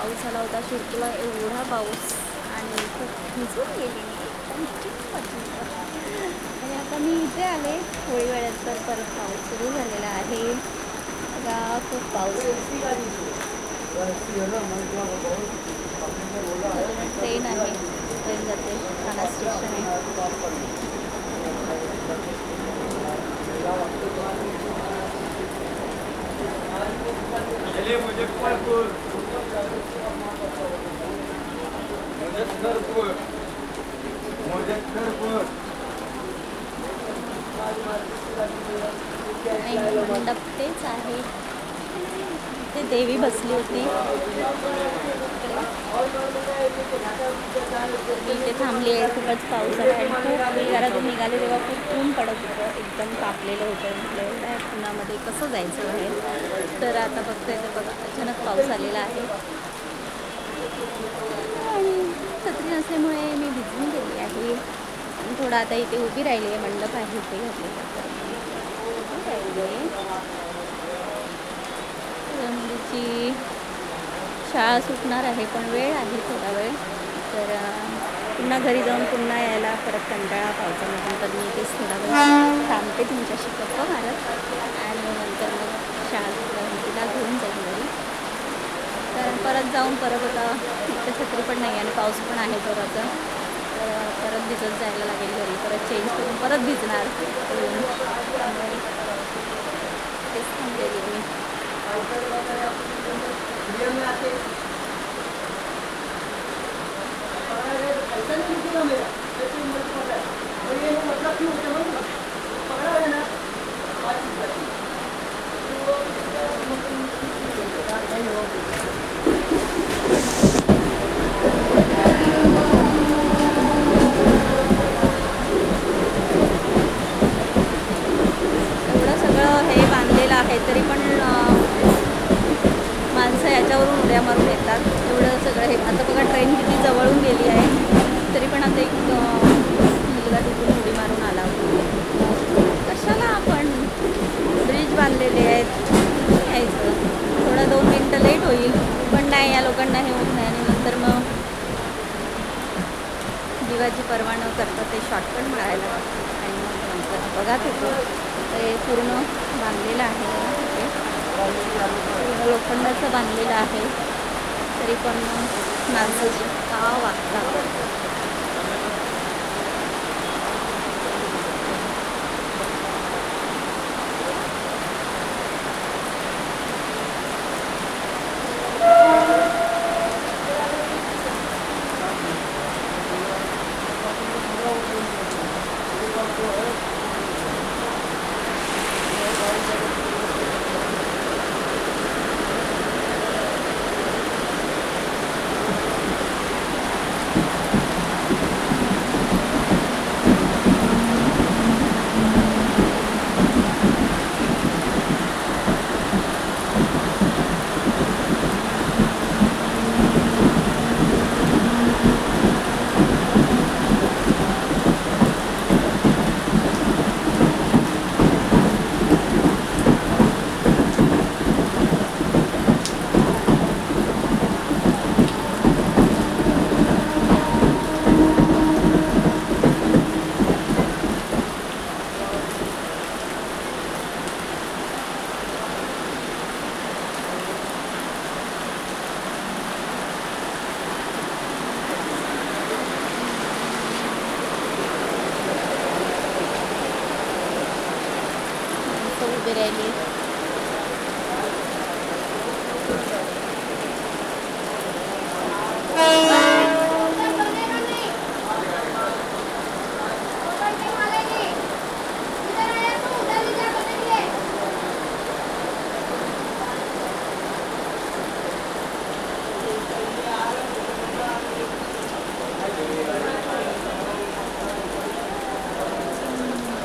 पाऊस आला होता शिरपूरला, एवढा पाऊस आणि खूप भिजून गेली मी एकदम चिंब. आणि आता मी इथे आले थोडी वेळात तर परत पाऊस सुरू झालेला आहे. बघा खूप पाऊस. ट्रेन आहे, ट्रेन जाते, ठाणा स्टेशन आहे. मंडप तेच आहे, ते देवी बसली होती. इथे थांबली आहे. खूपच पाऊस आहे आणि खूप घरातून निघाले तेव्हा खूप ऊन पडत होतं, एकदम तापलेलं होतं. म्हटलं एवढ्या उन्हामध्ये कसं जायचं आहे. तर आता बघतोय तर बघा अचानक पाऊस आलेला आहे आणि छत्री नसल्यामुळे मी भिजून गेली आहे. थोडं आता इथे उभी राहिली आहे, मंडप आहे इथे घातलेलं मुलीची शाळा सुटणार आहे पण वेळ आहे थोडा वेळ. तर पुन्हा घरी जाऊन पुन्हा यायला परत कंटाळा पावसामधून, तर मी इथेच थोडा वेळ थांबते तुमच्याशी गप्पा मारत आणि नंतर मग शाळा सुटल्यावर तिला घेऊन जाईल घरी. तर परत जाऊन परत आता इथं छत्री पण नाही आणि पाऊस पण आहे जोराचा, तर परत भिजत जायला लागेल घरी. परत चेंज करून परत भिजणार. तेच थांबलेली मी. एवढं सगळं हे बांधलेलं आहे तरी पण माणसं याच्यावरून उड्या मारून येतात. एवढं सगळं हे आता बघा ट्रेन किती जवळून गेली आहे तरी पण आता एक मुलगा तिथून उडी मारून आला. कशाला आपण ब्रिज बांधलेले आहेत यायचं, थोडं 2 मिनटं लेट होईल पण नाही, या लोकांना हे होत नाही. आणि नंतर मग जीवाची पर्वा न करता ते शॉर्टकट मारायला लागतात आणि मग नंतर बघा ते पूर्ण बांधलेलं आहे. पूर्ण लोखंडाचं बांधलेलं आहे तरी पण माणसाची का वागतात. उभी राहिली.